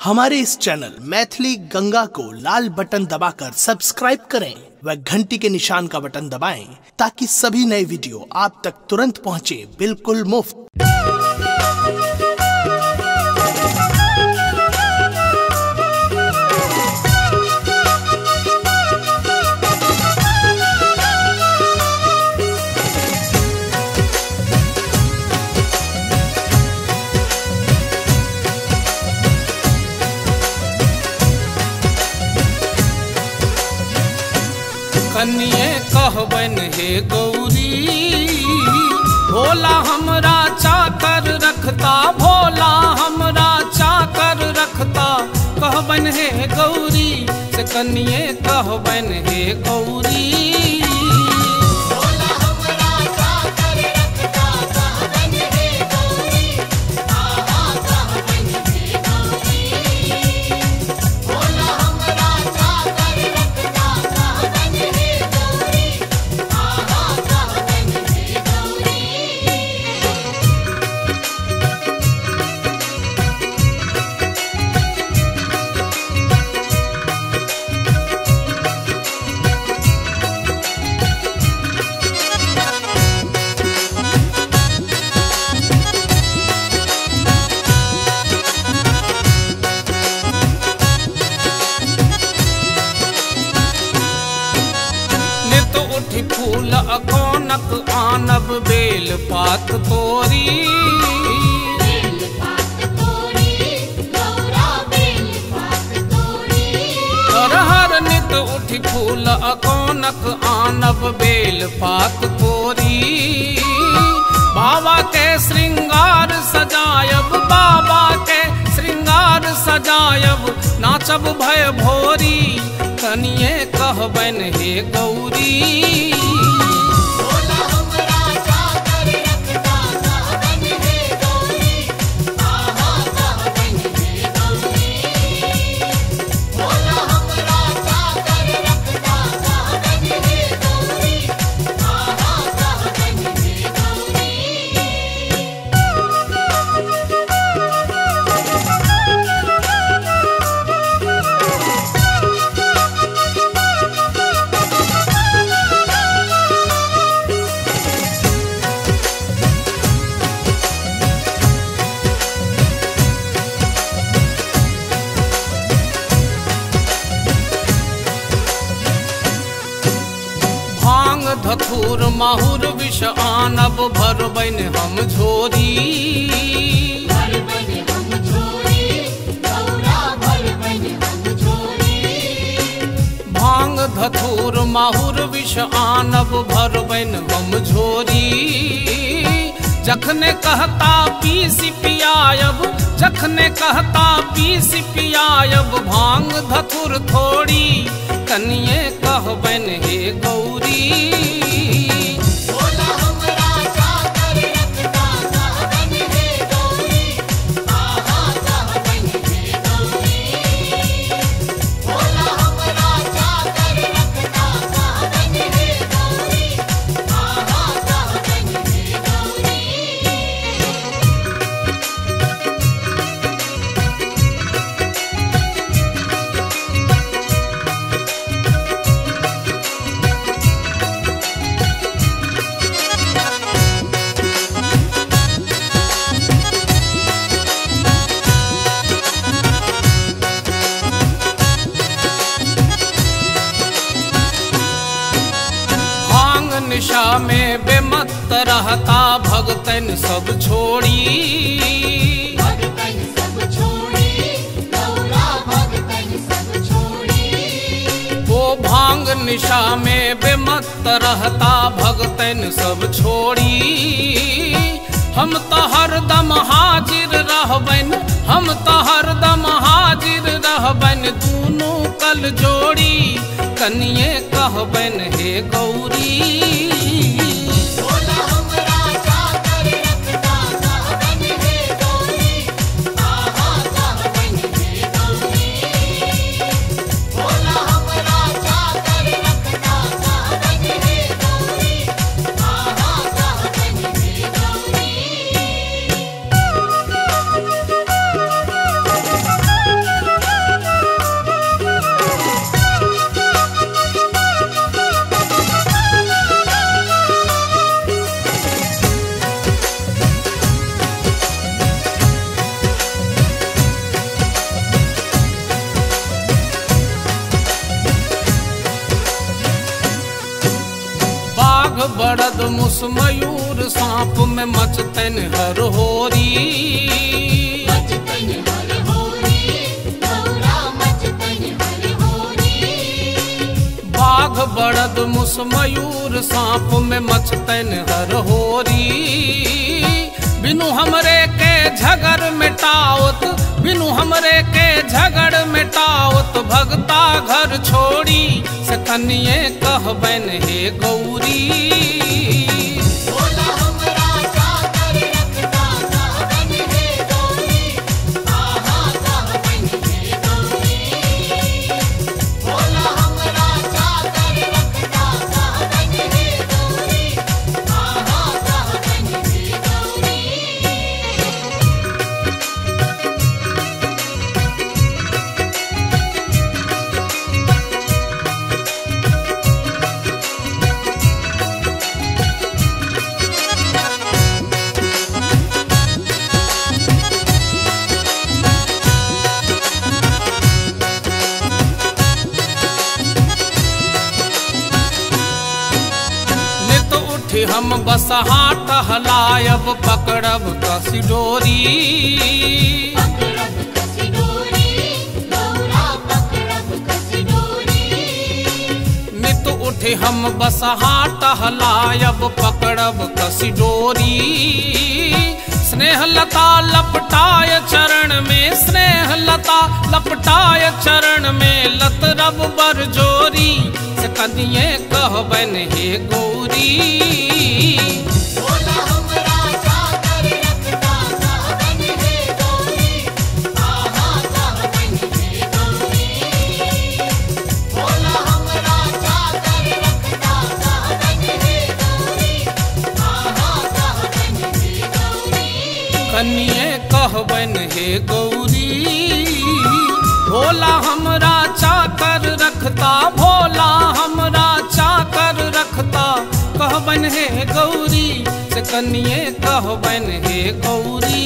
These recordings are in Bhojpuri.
हमारे इस चैनल मैथिली गंगा को लाल बटन दबाकर सब्सक्राइब करें व घंटी के निशान का बटन दबाएं ताकि सभी नए वीडियो आप तक तुरंत पहुंचे बिल्कुल मुफ्त। कनिए कहबन हे गौरी, भोला हमरा चाकर रखता, भोला हमरा चाकर रखता। कहबन हे गौरी से कनिए कहबन हे गौरी। फूल अकोनक आनब बेल पात तोरी, हर नित उठी फूल अकोनक आनब बेल पात तोरी। बाबा के श्रृंगार सजायब, बाबा के श्रृंगार सजायब, नाचब भय भोरी। कनिए कहबन हे गौरी। धथुर माहुर विष आनब भरबन हम झोरी। भांग धथुर माहुर विष आनब भरबन हम झोरी। जखने कहता पीस पियायब, जखने कहता पीस पियायब, भांग धथुर थोड़ी। कनिए कहबन हे गौरी। निशा में बेमत रहता, भगतन सब छोड़ी। वो भांग निशा में बेमत रहता, भगतन सब छोड़ी। हम तो हरदम हाजिर रहबन, हम तो हरदम हाजिर रहबन, दूनों कल जोड़ी। कनिए कहबन हे गौरी। बड़द मुस मयूर सांप में मचतन हर होरी। बाघ बड़द मुस मयूर सांप में मचतन हर होरी। बिनु हमरे के झगड़ मिटावत, बिनु हमरे के झगड़ मिटावत, भगता घर छोड़ी से कनिए कहबन हे गौरी। हम बसहा टहलायब पकड़ब कसी डोरी। नित उठे हम बसहा टहलायब पकड़ब कसी डोरी। स्नेह लता लपटाय चरण में, स्नेह लता लपटाय चरण में, लतरब बरजोरी से कनिए कहबन हे गौरी। कनिए कहबन हे गौरी। भोला हमरा चाकर रखता, भोला हमरा चाकर रखता, कहबन हे गौरी से कनिए कहबन हे गौरी।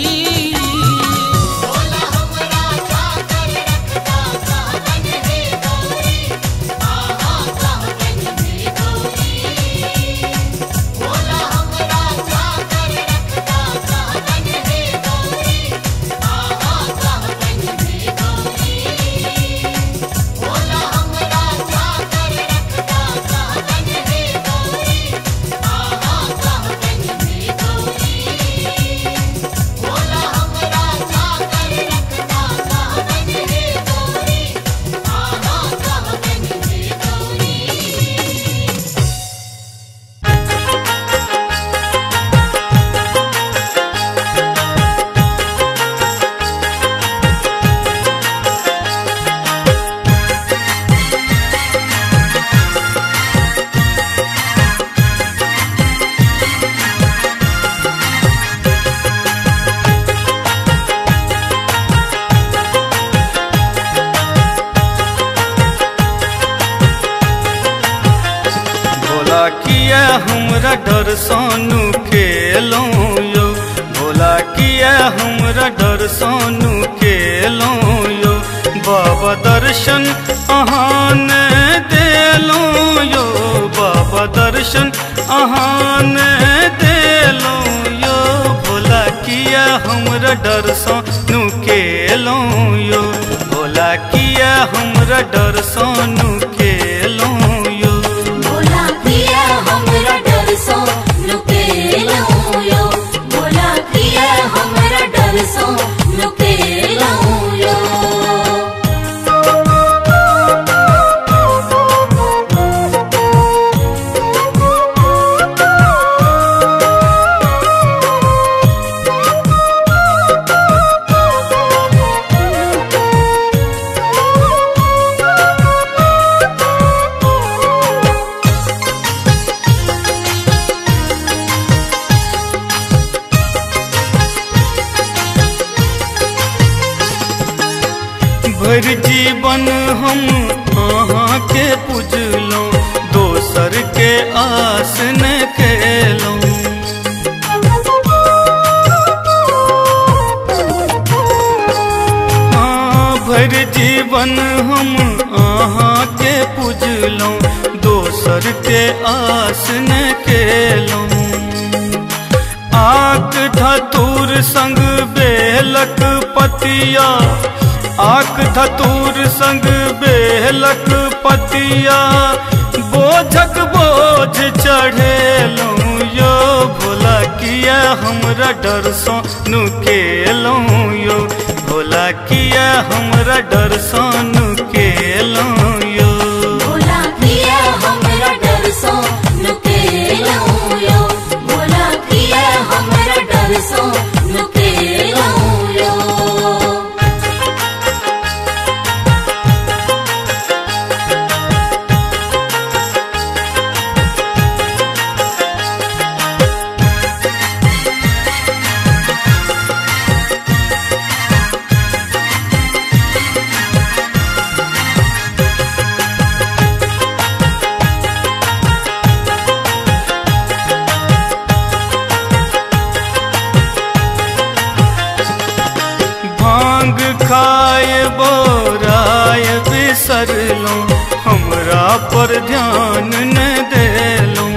किया हमरा डर सोनू खेलो यो, भोला किया हमरा डर सोनू खेलो यो। बाबा दर्शन अहान देलो यो, बाबा दर्शन अहान देलो यो। भोला किया हमरा डर सोनू खेलो यो, भोला किया हमरा डर सोनू खेलो यो। भोला किया हमरा डर सोनू खेलो यो, भोला किया हमरा डर सोनू खेलो यो। भर जीवन हम अहाँ के पूजलों, दोसर के आस न केलों। हाँ, भर जीवन हम अहाँ के पूजलों, दोसर दोसर के आस न केलूं। आक धतूर संग बेलक पतिया, आक धतूर संग बेलक पतिया, बोझक बोझ चढ़ेलूं यो। भोला किया हमरा डर सो नुकेलूं यो, भोला किया हमरा डर सो नुकेलूं यो। भोला किया हमरा डर सो नुकेलूं यो, भोला किया हमरा डर सो नुकेलूं यो। खाए बोराय बिसरलूं, हमरा पर ध्यान न देलूं।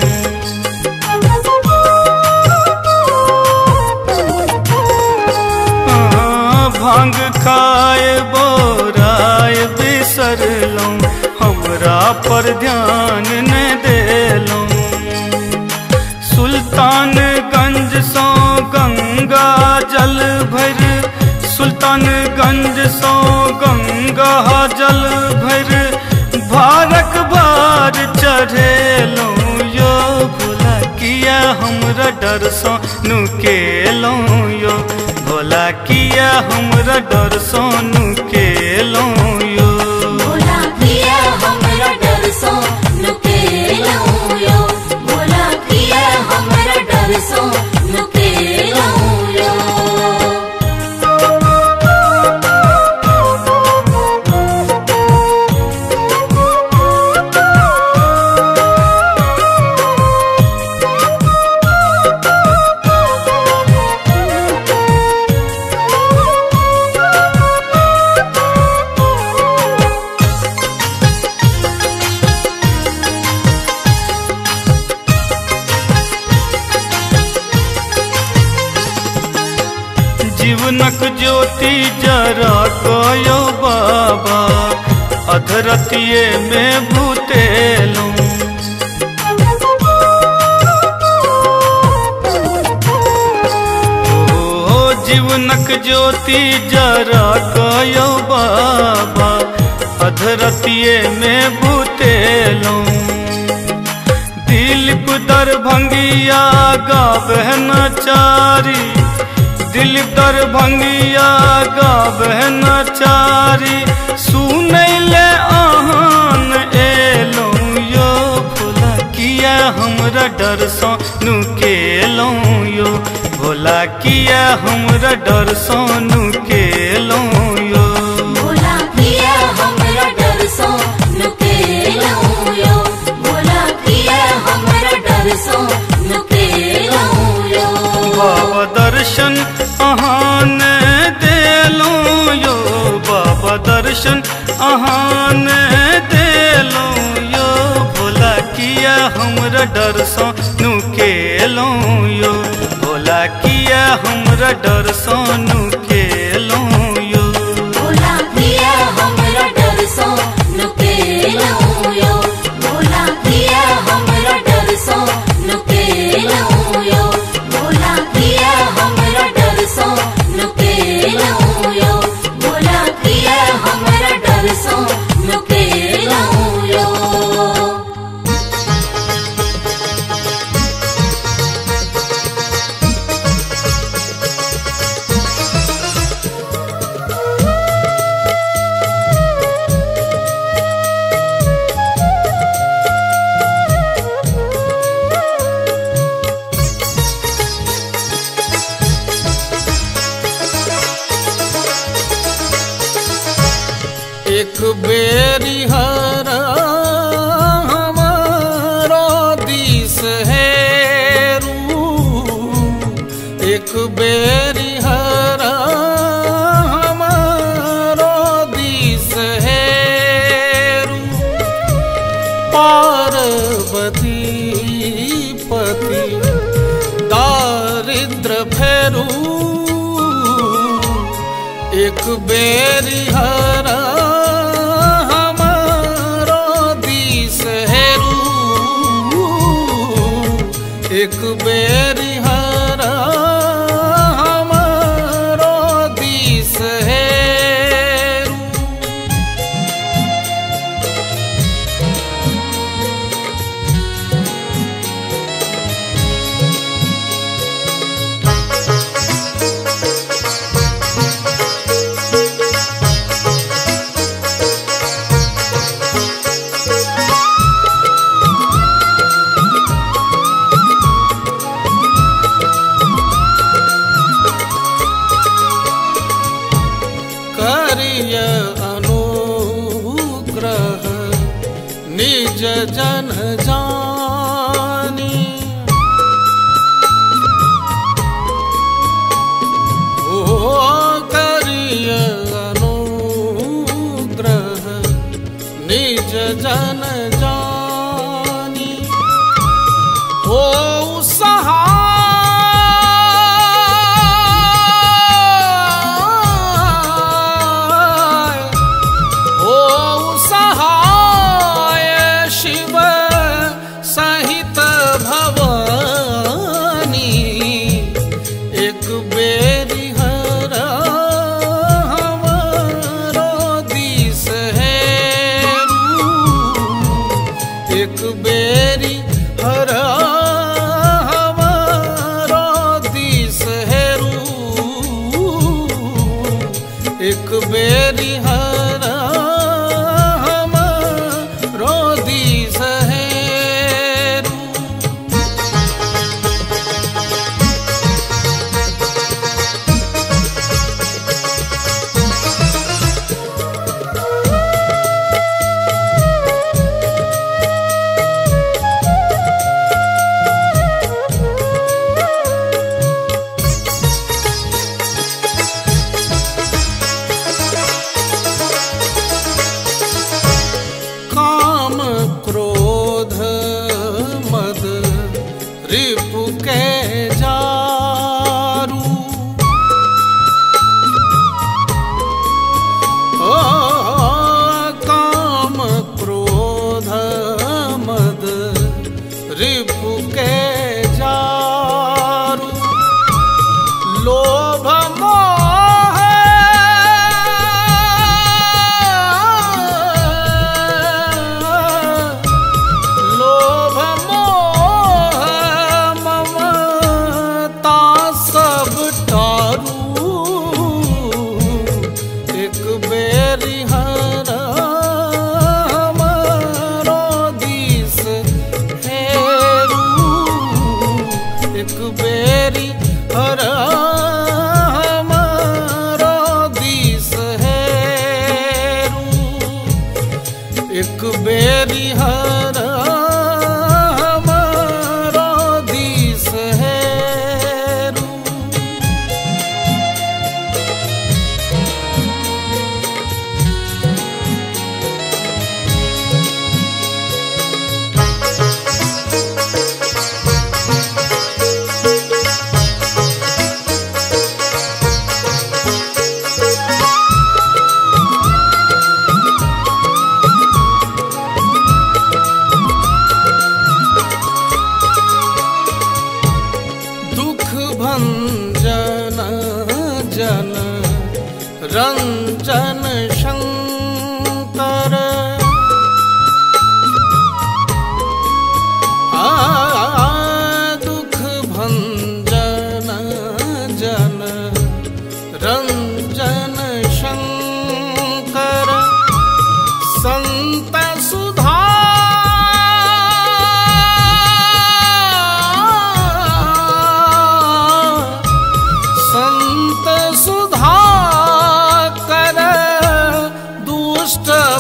भांग खाए बोराय बिसरलूं, हमरा पर ध्यान न देलूं। सुल्तानगंज सो गंगा जल भर, सुल्तानगंज सो गंगा जल भर, भारक बार चढ़ेलूं यो। भोला किया हमरा डर सो नुकेलूं यो, भोला किया हमरा डर सो नुकेलूं यो। भोला किया हमरा डर सो नुकेलूं यो, भोला किया हमरा डर सो नुकेलूं यो। जीवनक ज्योति जरा गयो बाबा, अधरतिये में भूतेलूं। जीवनक ज्योति जरा गयो बाबा, अधरतिये में भूतेलूं। दिलीप दरभंगिया गावे नचारी, दिलीप दरभंगिया गावे नचारी, सुनैले आहान एलूं यो। भोला किया हमरा डर सो नुकेलूं यो, भोला किया हमरा डर सो नुकेलूं यो। भोला किया हमरा डर सो नुकेलूं यो, भोला किया हमरा डर सो नुकेलूं यो। बाबा दर्शन अहान देलूं यो, बाबा दर्शन अहान देलूं यो। भोला किया हमरा डर सो नुकेलूं यो, भोला किया हमरा डर सो नुकेलूं यो। भोला किया हमरा डर सो नुकेलूं यो, भोला किया हमरा डर सो नुकेलूं यो, भोला किया हमरा डर सो नुकेलूं यो, भोला किया हमरा डर सो नुकेलूं यो। एक बेरी हर हमारो दिस है रू, एक बेरी हर हमारो दिस है रू। पार रू एक बेरी हरा हमारो दिस हेरू एक बेरी हरा हमारो दिस हेरू। करिय अनुग्रह निज जन जानी ओ करिय अनुग्रह निज जन जानी ओ सहाय शिव सहित भवानी एक बेरी हरा हमारो दिस हेरू एक बेरी हरा हमारो दिस हेरू एक बेरी हरा क्रोध मद रिपु के जारू ओ काम क्रोध मद रिपु के जारू लोभ एक बेरी हरा हमारो दिस हेरू एक बेरी हरा हमारो दिस हेरू एक बेरी हरा हमारो दिस हेरू। भंजन जन रंजन शंकर दुख भंजन जन रंजन शंकर संत सुधा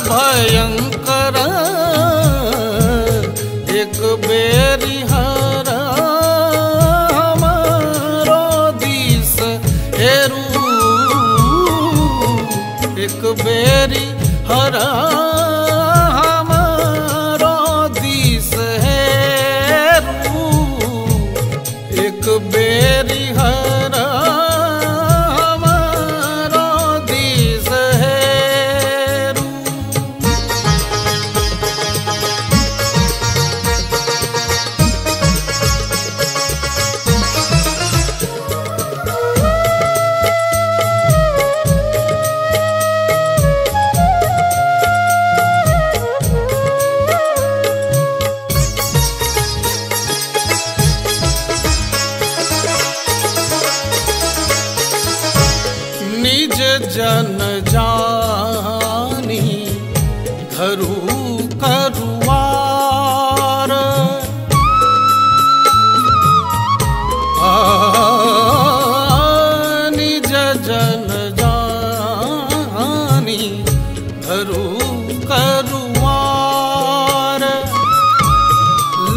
भयंकर एक बेरी हरा हमारो दिस हेरू एक बेरी हरा हमारो दिस हेरू एक बेरी हरा धरू करुआर निज जन जानी धरू करुआर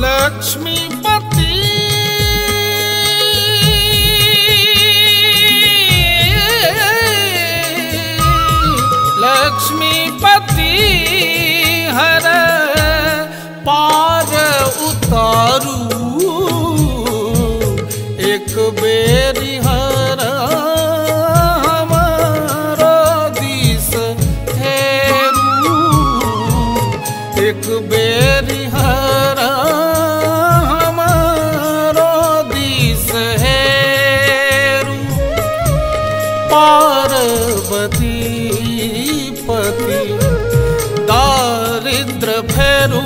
लक्ष्मीपति लक्ष्मीपति हर पार उतारू एक बेरी हर हमारा दिस हेरू एक बेरी हर हमारा दिस हेरू पार्वती पति दारिद्र फेरू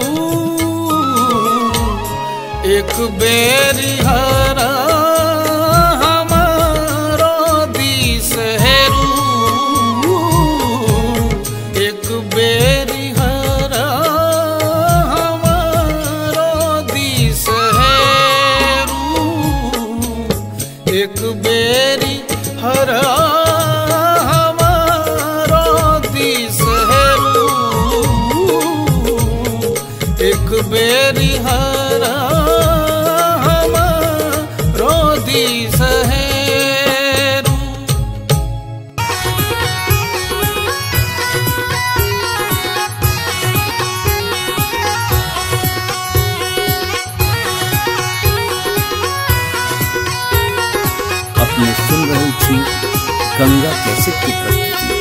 एक बेरी हरा हमारो दिस हेरू एक बेरी हरा हमारो दिस हेरू एक बेरी हरा एक बेरी हरा हमारो दिस हेरू अपने सुन रही थी गंगा कैसेट की प्रस्तुति।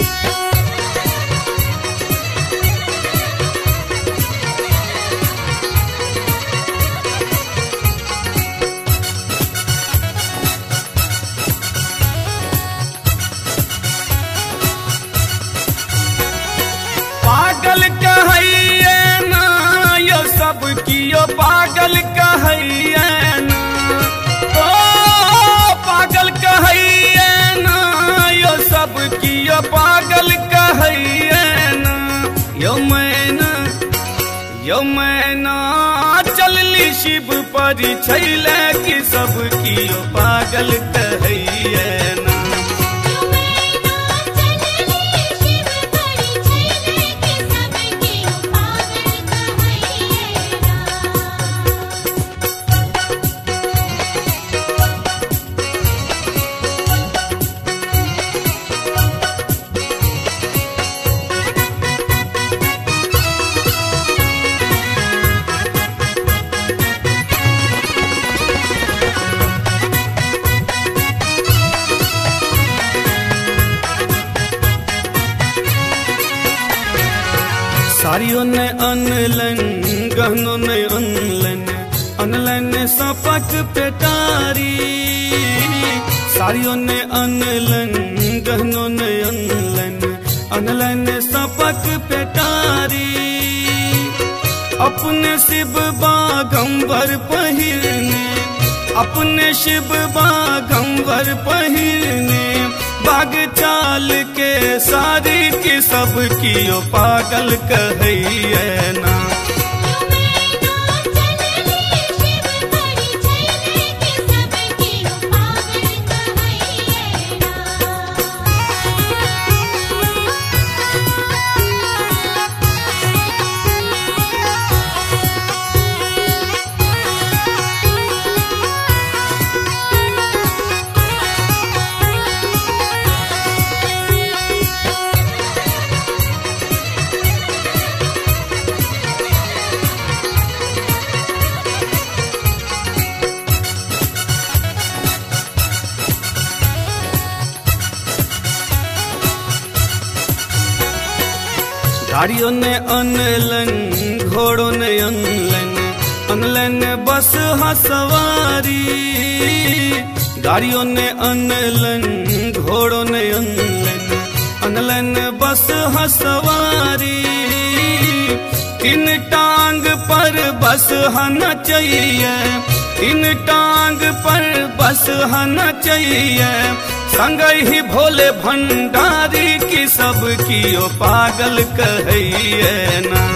पागल कहैये ना यो सब कियो पागल कहैये ना ओ पागल कहैये ना यो सब कियो पागल कहैये ना यो मैना चलली शिव पर छैले कि सब कियो पागल कहैये ना साड़ियों ने अनलन गहनों ने अनलन सपक पेटारी साड़ियों ने अनलन गहनों ने अनलन सपक पेटारी अपने शिव बागंबर पहिरने अपने शिव बागंबर पहिरने बाग चाल के सारी की सब कियो पागल कहैये ना गाड़ियों ने अनलन घोड़ों ने अनलन बस हसवारी गाड़ियों ने अनलन घोड़ों ने अनलन बस हसवारी तीन टांग पर बस हना चाहिए तीन टांग पर बस हना चाहिए संग ही भोले भंडारी की सब कियो पागल कहिए ना।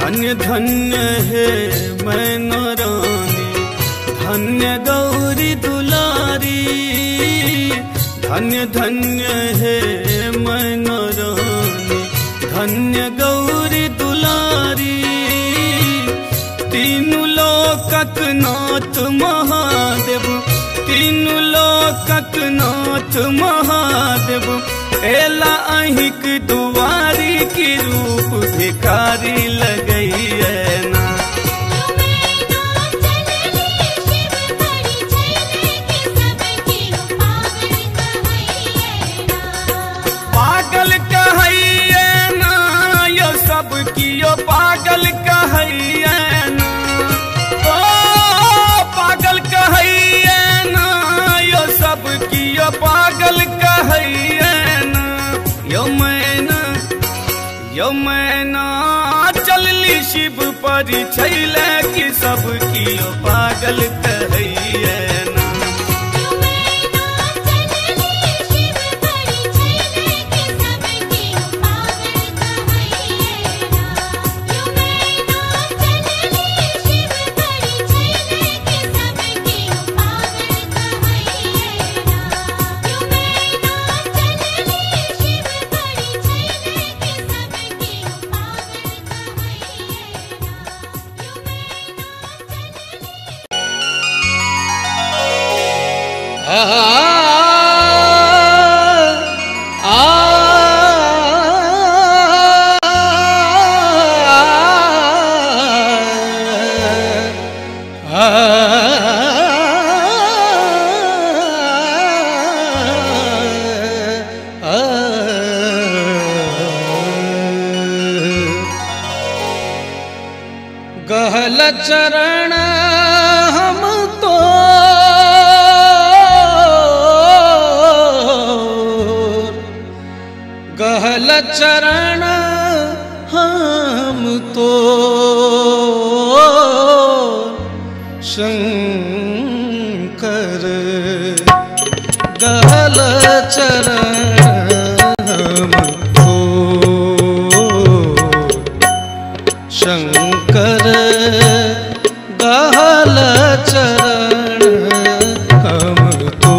धन्य धन्य है मैना रानी, धन्य गौरी दुलारी। धन्य धन्य है मैना रानी, धन्य गौरी दुलारी। तीनों लोकक नाथ महादेव, तीनों लोकक नाथ महादेव। एला अहिक दुआरी की रूप भिखारी लगई है ना। पागल कहैये ना यो सब कियो पागल कहैये ना। ओ पागल कहैये ना यो सब कियो पागल कहैये ना। यो मैना चलली शिव पर छैले कि सब कियो पागल कहैये ना। गहल चरण हम तो गहल चरण हम तो शंकर गहल चरण हम तो शंकर गहल चरण हम तो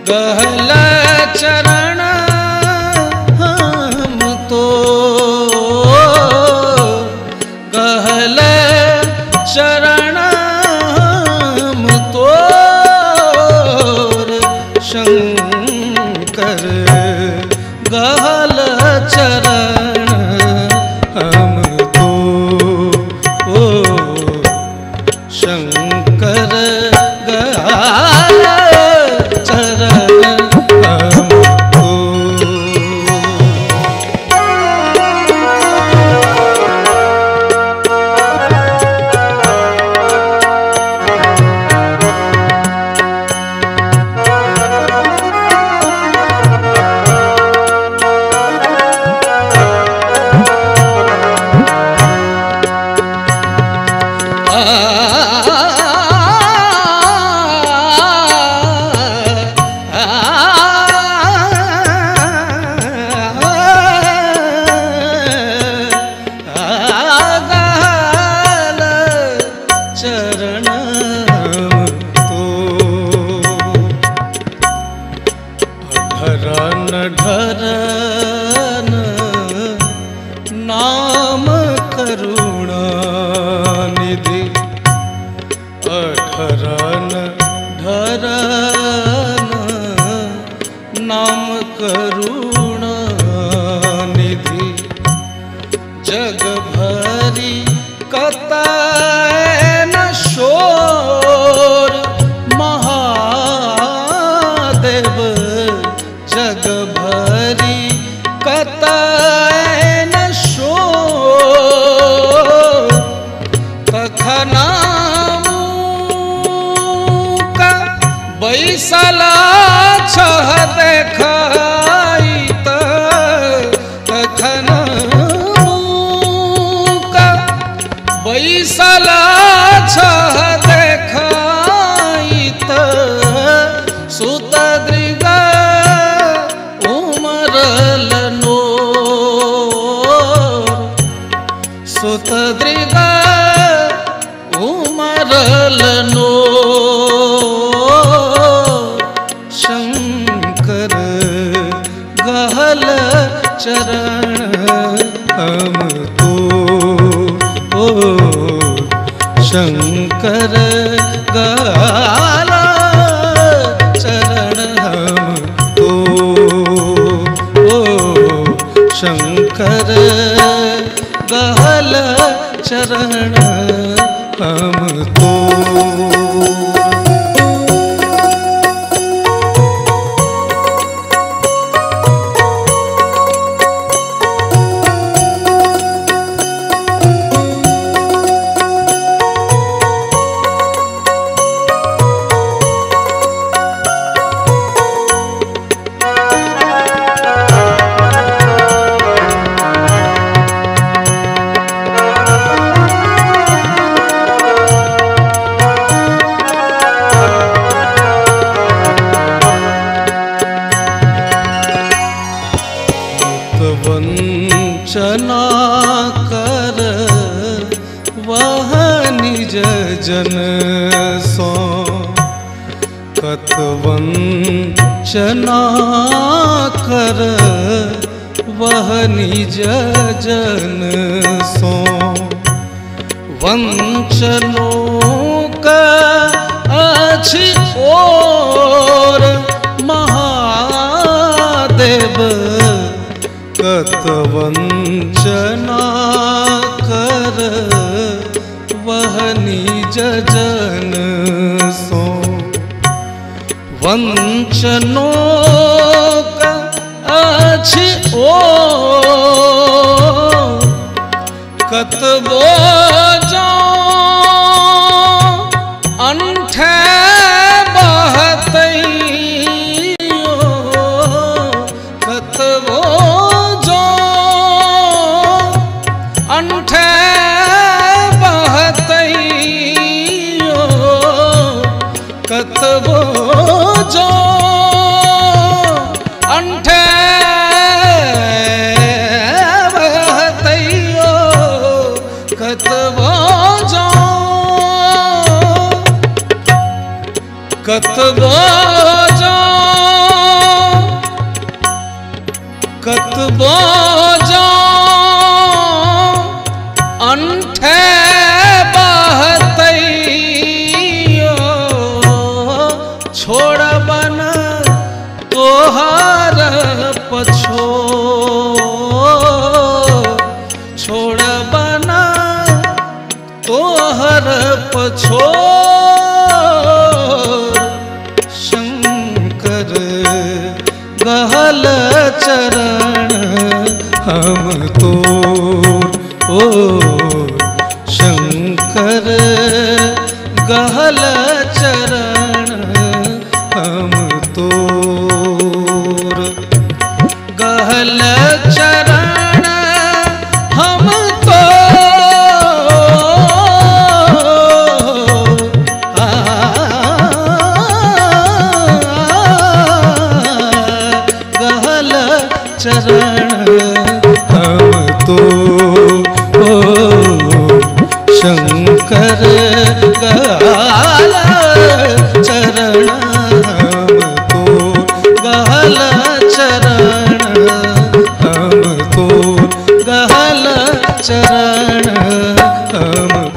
गहल चरण हम तो गहल चरण हम तो शंकर गहल चरण हम तो शंकर गहल चरण हम तो। ढरन नाम करुणानिधि अढरन ढरन नाम करुणानिधि जग भरी कता महादेव जग भरी कतय न शोर तखना का बैसला छह देखाई तखना का बैसला छह देखाई सुत दृग उमरल नोर सुत दृग उमरल नोर शंकर गहल चरण हम तो शंकर गहल चरण हम तो शंकर गहल चरण हम तो वंचना कर वह निज जन सो कत वंचना कर वह निज जन सो वंचनों का अछि और महादेव कत वंचना कर वह निज जन सो वंचनों का अछि ओ कत बोझो अंठे बहतइयो कत बोझो अंठे बहतइयो कत बोझो अंठे बहतइयो कत बोझो कत बोझो कत बोझो अंठे बहतइयो छोड़ बन तोहर पछो छोड़ बन तोहर पछो शंकर गहल चरण हम तो शंकर गहल चरण हम तो गहल चरण हम तो गहल चरण हम तो शंकर गहल चरण हम तो गहल चरण हम तो गहल चरण हम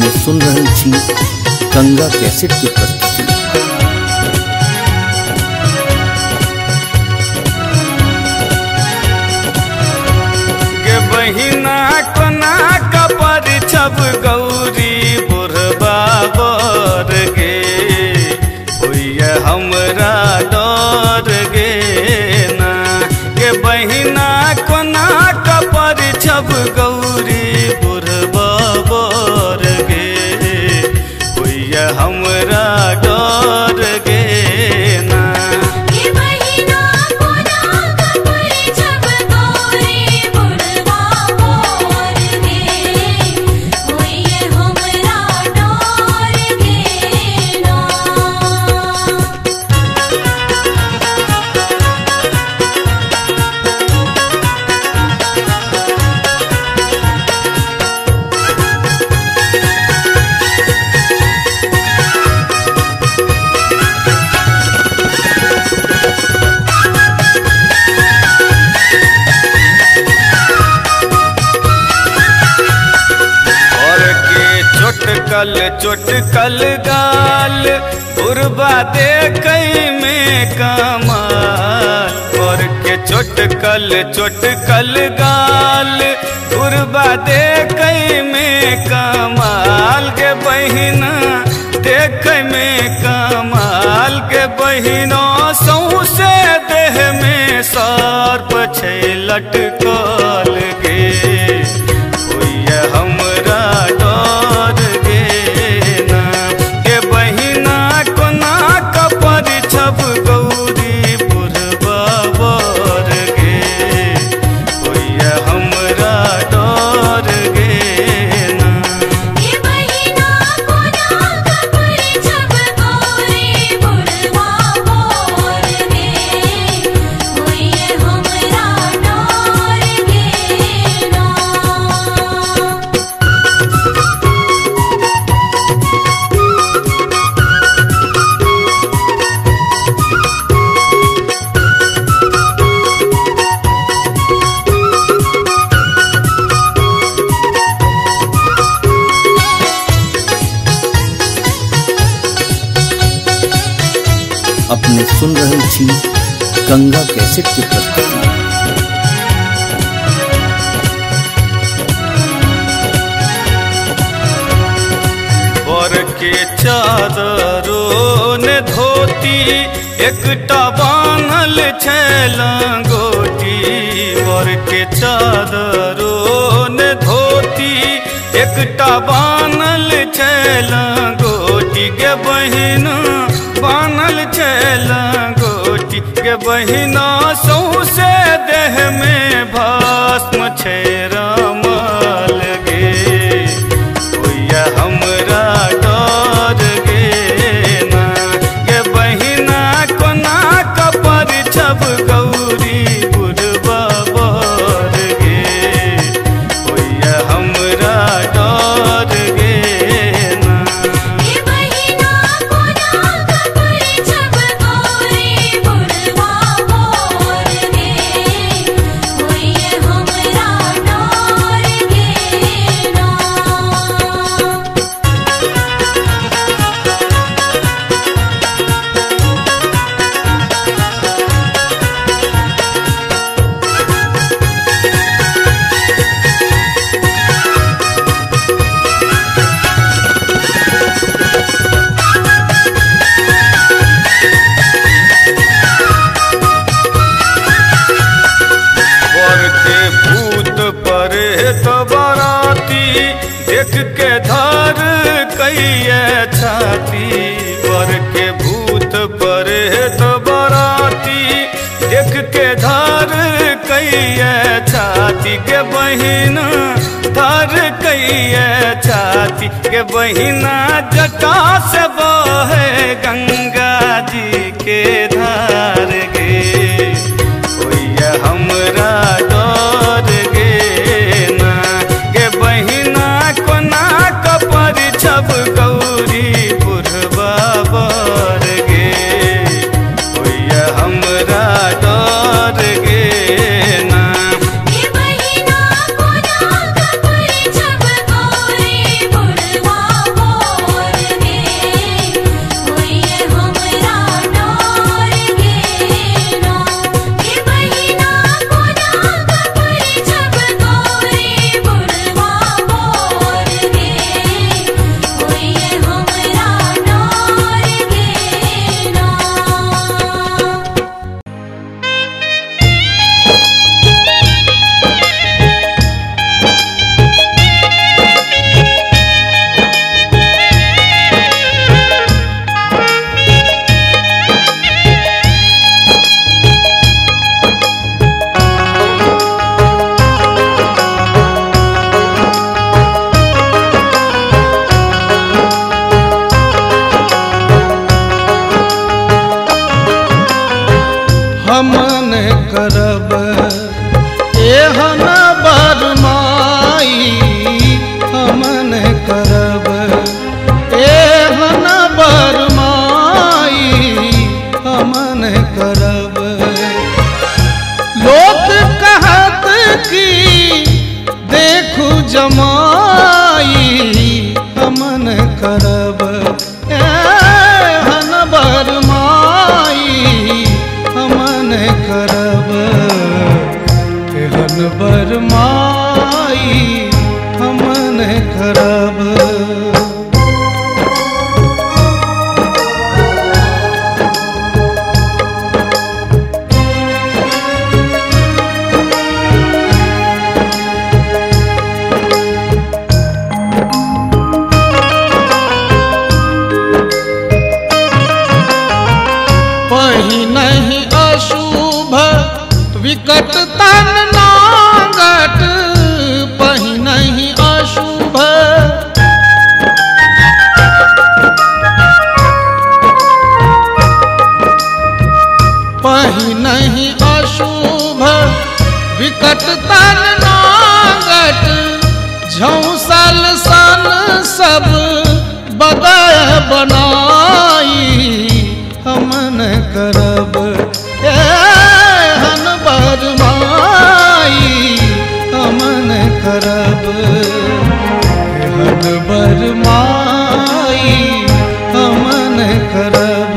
अपने सुन रहल छी गंगा कैसेट की प्रस्तुति। गे बहिना कोना कपर छब गौरी बुढ़बा बर गे होइए हमरा डर गे ना। गे बहिना कोना कपर छब गौरी बुढ़बा बर गे होइए हमरा डर गे ना। ये महीना कोना कपर छब गौरी बुढ़वा बोर गे होइए हमरा डर गे ना। और के चोटकल चोटकल गाल बुढ़बा देखै में कमाल। और के चोटकल चोटकल गाल बुढ़बा देखै में कमाल। के बहिना देखै में कमाल। के बहिनो सौसे देह में सर्प छै लटकल गे होइए हमरा डर गे ना। के बहिना कोना कपर छब गौरी बुढ़बा बर गे होइए हमरा डर गे ना। ये महीना कोना कपर छब गौरी बुढ़वा बोर गे होइए हमरा डर गे ना। अपने सुन रहल छी गंगा कैसेट की प्रस्तुति। बर के चादरो ने धोती एकटा बान्हल छै लंगोटी। बर के चादरो ने धोती एकटा बान्हल छै लंगोटी। गे बहिना बान्हल छै लंगोटी। गे बहिना सौसे देह में भस्म छै रामल गे होइए हमरा डर गे ना। गे बहिना कोना कपर छब गौरी बुढ़बा बर गे होइए हमरा डर गे ना। ये महीना कोना कपर छब गौरी बुढ़वा बोर गे होइए हमरा डर गे ना। बर के भूत परे तो बराती देख के धर कैये छाती। बर के भूत परे तो बराती देख के धर कैये छाती। के बहिना धर कैये छाती। के बहिना जटा से बहे गंगा जी के धार गे होइए हमरा डर गे ना। गे बहिना कोना कपर छब गौरी बुढ़बा बर गे होइए हमरा डर गे ना। ये महीना कोना कपर छब गौरी बुढ़वा जमाई हमन करब एहन बरमाई हमन करब एहन बरमाई हमन करब। पहिनहि अशुभ विकट तन नागट पहिनहि अशुभ पहिनहि अशुभ विकट तन नागट झौसल सन सब बदय बनाई हमन करब एहन बरमाई हमन करब एहन बरमाई हमन करब।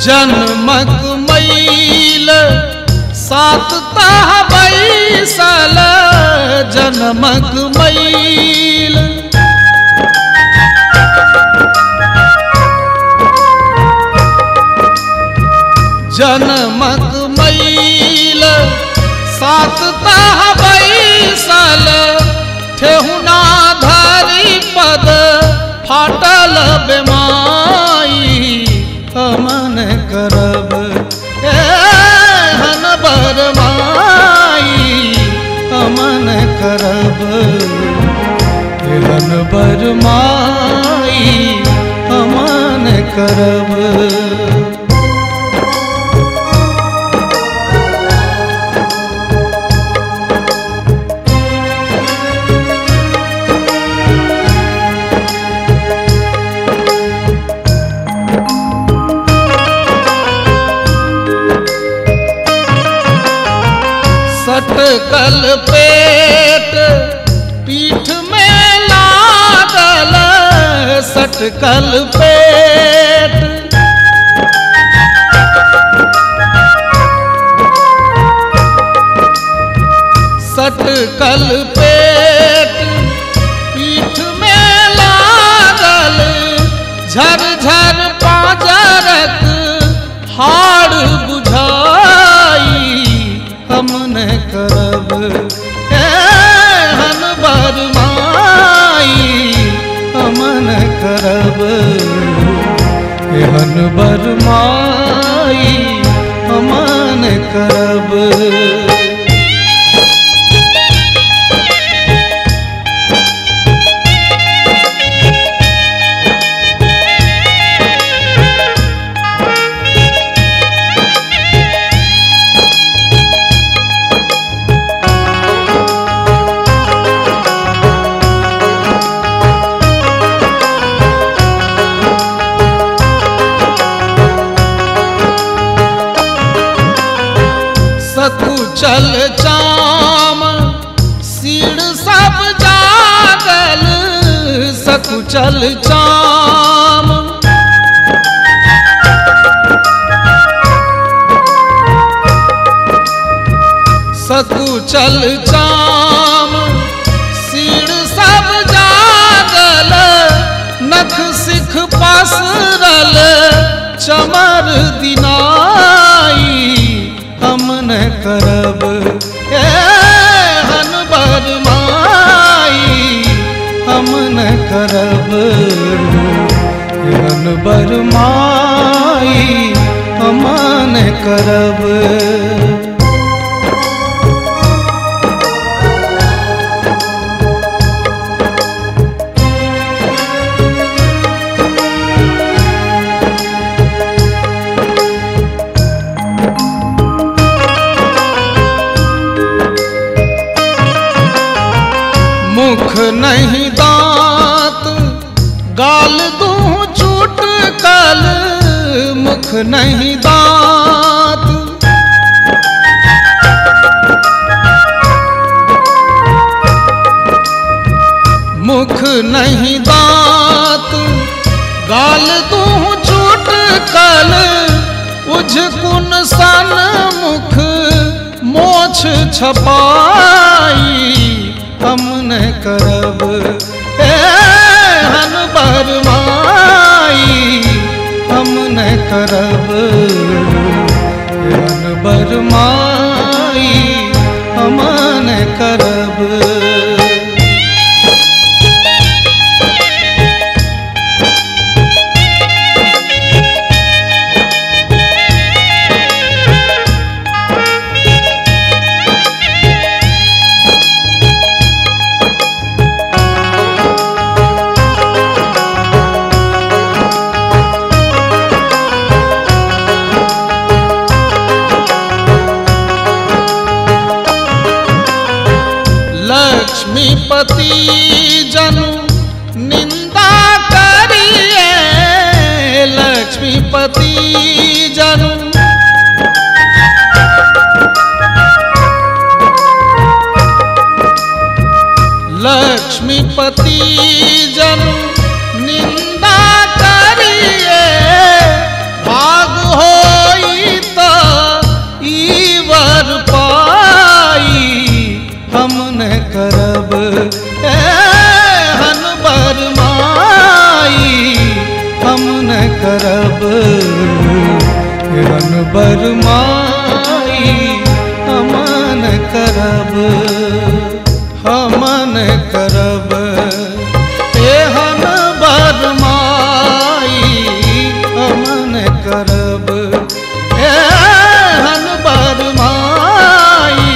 जन्मक मैल सात ताह बैसल जन्मक मैल जन्मक मैल सात ताह बैसल ठेहुना धरी पद फाटल बेमाई हमन करब एहन बरमाई हमन करब एहन बरमाई हमन करब। सटकल पेट पीठ में लागल सटकल पेट सटकल पेट पीठ में लागल झरझर पाजरक हाड़ बुझाई हमन करब एहन बरमाई हमन करब एहन बरमाई हमन करब। सकुचल चाम सीड़ सब जागल सकुचल चाम सकुचल चाम सीड़ सब जागल नख सिख पसरल चमर दिनाई हमन करब एहन बरमाई हमन करब एहन बरमाई हमन करब। मुख नहीं दांत गाल दूं चूट कल, मुख नहीं दांत मुख नहीं दांत गाल दूं चूट कल, उझकुन सन मुख मोछ छपाई, हम न करब एहन बरमाई, हम न करब एहन बरमाई, हम न करब। लक्ष्मीपति जनु निंदा करिए, लक्ष्मीपति जनु लक्ष्मीपति जनु निंदा करिए, भाग होई त ईवर पाई, हम न करब एहन बरमाई, हम न करब एहन बरमाई, हम न करब, हम न करब एहन बरमाई, हम न करब एहन बरमाई,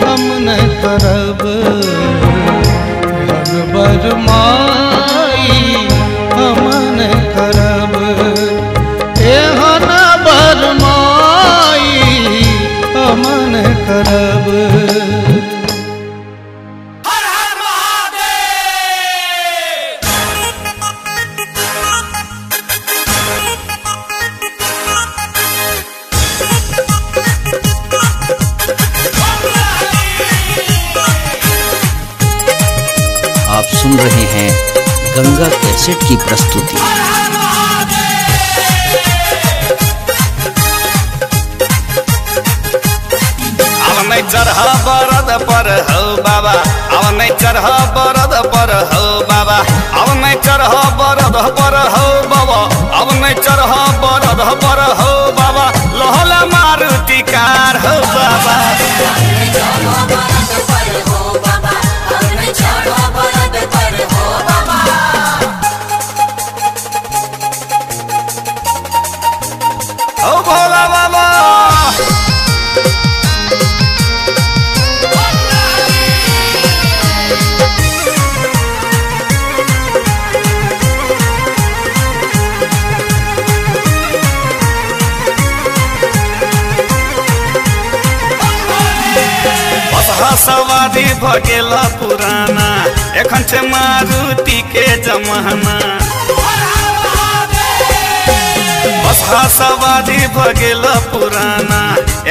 हम न करब एहन बरमाई, हम न करब एहन बरमाई, हम न करब। आप सुन रहे हैं गंगा कैसेट की प्रस्तुति। अब नहीं चढ़ बरद पर हो बाबा, अब नहीं चढ़ बरद पर हो बाबा, अब नहीं चढ़ बरद पर हो बाबा, अब नहीं चढ़ बरद पर हो बाबा, लोहला मारुति कार हो बाबा। ओ भोला बाबा सवारी भगेला पुराना, एखन छे मारुति के जमाना, बसहा सवारी भगेला पुराना,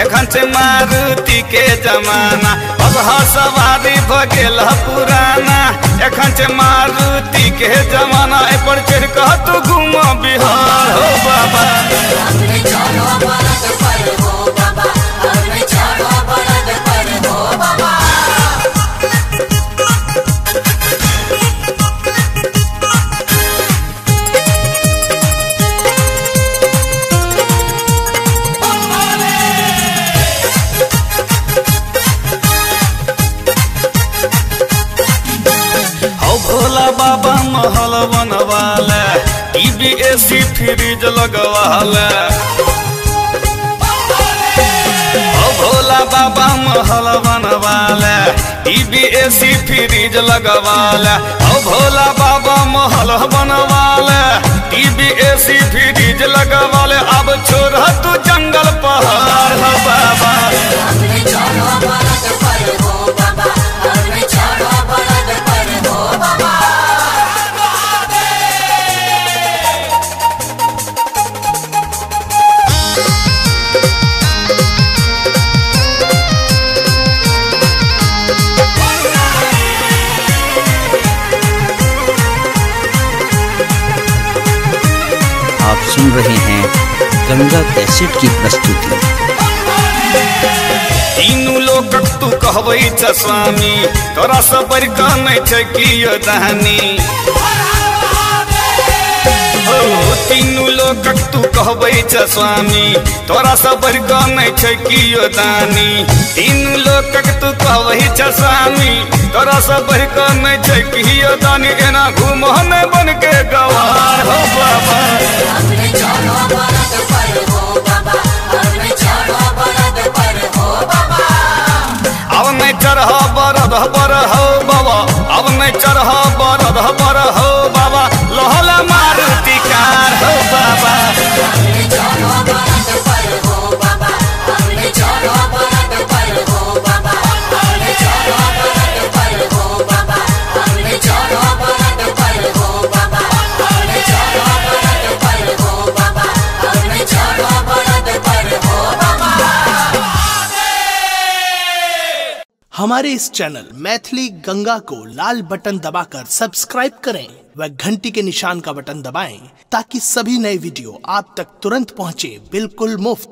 एखन छे मारुति के जमाना, बसहा सवारी भगेला पुराना, एखन छे मारुति के जमाना, ए पर चढ़ कह तू घूम बिहार हो बाबा। भोला बाबा महल बनवाले, टीवी एसी फ्रिज लगवाले, भोला बाबा महल बनवाले, टीवी एसी फ्रिज लगवाले, भोला बाबा महल बनवाले, टीवी एसी फ्रिज लगवाले, अब छोड़ तू जंगल पहाड़ हो बाबा। सुन रहे हैं गंगा कैसेट की प्रस्तुति। तीनू लोक तू कहबै छ स्वामी, तोरा सब बड़का नहीं छै कियो दानी। तीनू लोक तू कहबै छ स्वामी, तोरा सब बड़का नहीं छै कियो दानी। तीनू लोक तू कहबै छ स्वामी, तोरा सब बड़का नहीं छै कियो दानी। एना घूमो में बन के गवार हो बाबा, हमने चढ़ो बरद पर हो बाबा, हमने चढ़ो बरद पर हो बाबा। अब नहीं चढ़ बरद पर हो बाबा, अब नहीं चढ़ बरद पर हो बाबा। लोहला मारुति कार हो बाबा, हमने चढ़ो बरद पर हो बाबा, हमने चढ़ो बरद पर हो बाबा, हमने चढ़ो बरद पर हो बाबा, हमने चढ़ो बरद पर हो बाबा, हमने चढ़ो बरद पर हो बाबा, हमने चढ़ो बरद पर हो बाबा। हमारे इस चैनल मैथिली गंगा को लाल बटन दबाकर सब्सक्राइब करें व घंटी के निशान का बटन दबाएं ताकि सभी नए वीडियो आप तक तुरंत पहुंचे बिल्कुल मुफ्त।